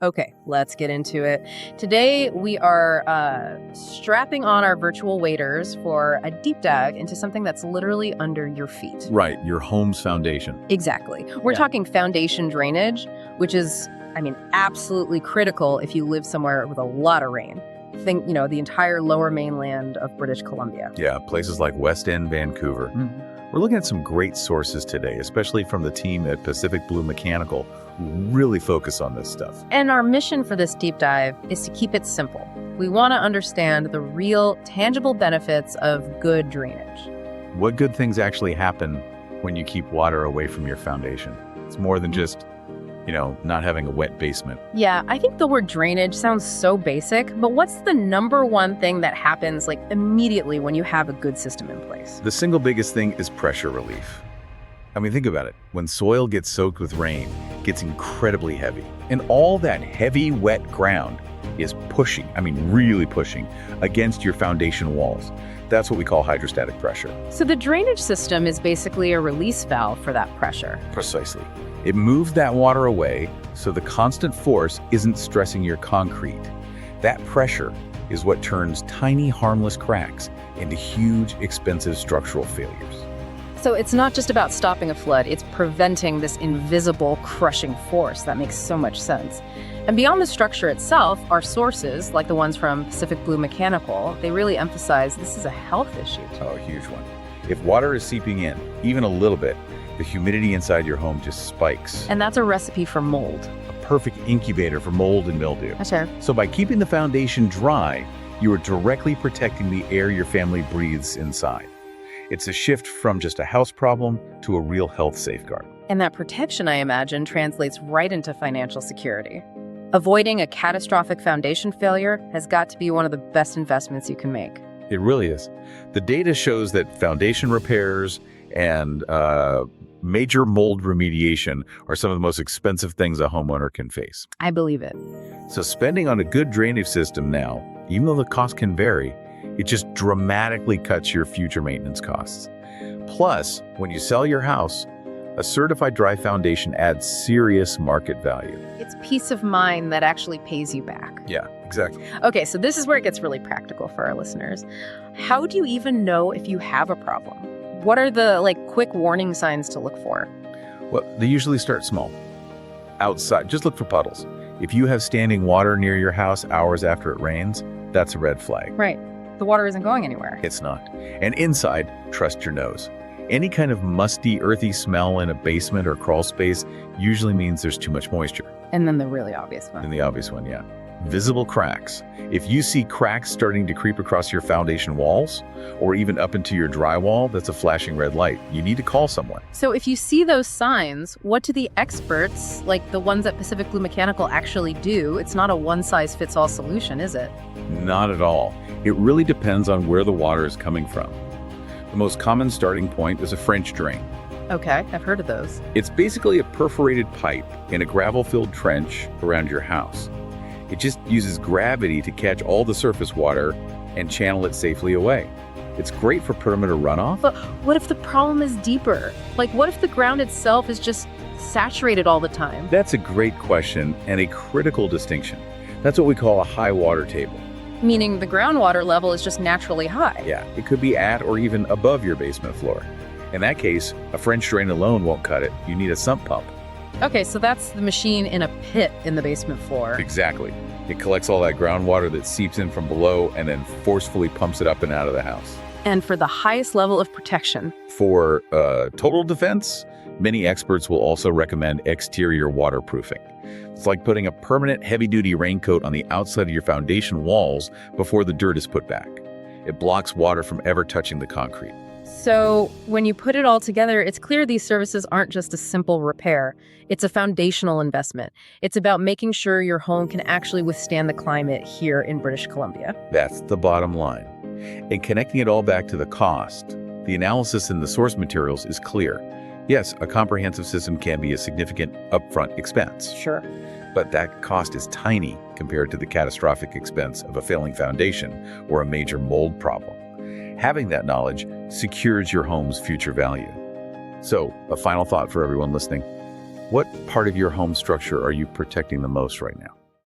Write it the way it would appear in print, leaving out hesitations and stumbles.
Okay, let's get into it. Today, we are strapping on our virtual waders for a deep dive into something that's literally under your feet. Right, your home's foundation. Exactly. We're talking foundation drainage, which is, absolutely critical if you live somewhere with a lot of rain. Think, the entire lower mainland of British Columbia. Yeah, places like West End, Vancouver. We're looking at some great sources today, especially from the team at Pacific Blue Mechanical, who really focus on this stuff. And our mission for this deep dive is to keep it simple. We want to understand the real, tangible benefits of good drainage. What good things actually happen when you keep water away from your foundation? It's more than just, not having a wet basement. Yeah, I think the word drainage sounds so basic, but what's the number one thing that happens immediately when you have a good system in place? The single biggest thing is pressure relief. Think about it. When soil gets soaked with rain, it gets incredibly heavy. And all that heavy, wet ground is pushing, really pushing, against your foundation walls. That's what we call hydrostatic pressure. So the drainage system is basically a release valve for that pressure. Precisely. It moves that water away so the constant force isn't stressing your concrete. That pressure is what turns tiny, harmless cracks into huge, expensive structural failures. So it's not just about stopping a flood, it's preventing this invisible, crushing force. That makes so much sense. And beyond the structure itself, our sources, like the ones from Pacific Blue Mechanical, they really emphasize this is a health issue. Oh, a huge one. If water is seeping in, even a little bit, the humidity inside your home just spikes. And that's a recipe for mold. A perfect incubator for mold and mildew. Sure. So by keeping the foundation dry, you are directly protecting the air your family breathes inside. It's a shift from just a house problem to a real health safeguard. And that protection, I imagine, translates right into financial security. Avoiding a catastrophic foundation failure has got to be one of the best investments you can make. It really is. The data shows that foundation repairs and major mold remediation are some of the most expensive things a homeowner can face. I believe it. So spending on a good drainage system now, even though the cost can vary, it just dramatically cuts your future maintenance costs. Plus, when you sell your house, a certified dry foundation adds serious market value. It's peace of mind that actually pays you back. Yeah, exactly. Okay, so this is where it gets really practical for our listeners. How do you even know if you have a problem? What are the quick warning signs to look for? Well, they usually start small. Outside, just look for puddles. If you have standing water near your house hours after it rains, that's a red flag. Right. The water isn't going anywhere. It's not. And inside, trust your nose. Any kind of musty, earthy smell in a basement or crawl space usually means there's too much moisture. And then the really obvious one. And the obvious one, yeah. Visible cracks. If you see cracks starting to creep across your foundation walls or even up into your drywall, that's a flashing red light. You need to call someone. So if you see those signs, what do the experts, like the ones at Pacific Blue Mechanical, actually do? It's not a one-size-fits-all solution, is it? Not at all. It really depends on where the water is coming from. The most common starting point is a French drain. Okay, I've heard of those. It's basically a perforated pipe in a gravel-filled trench around your house. It just uses gravity to catch all the surface water and channel it safely away. It's great for perimeter runoff. But what if the problem is deeper? What if the ground itself is just saturated all the time? That's a great question and a critical distinction. That's what we call a high water table. Meaning the groundwater level is just naturally high. Yeah, it could be at or even above your basement floor. In that case, a French drain alone won't cut it. You need a sump pump. Okay, so that's the machine in a pit in the basement floor. Exactly. It collects all that groundwater that seeps in from below and then forcefully pumps it up and out of the house. And for the highest level of protection. For total defense, many experts will also recommend exterior waterproofing. It's like putting a permanent heavy-duty raincoat on the outside of your foundation walls before the dirt is put back. It blocks water from ever touching the concrete. So when you put it all together, it's clear these services aren't just a simple repair. It's a foundational investment. It's about making sure your home can actually withstand the climate here in British Columbia. That's the bottom line. And connecting it all back to the cost, the analysis in the source materials is clear. Yes, a comprehensive system can be a significant upfront expense. Sure. But that cost is tiny compared to the catastrophic expense of a failing foundation or a major mold problem. Having that knowledge secures your home's future value. So, a final thought for everyone listening. What part of your home structure are you protecting the most right now?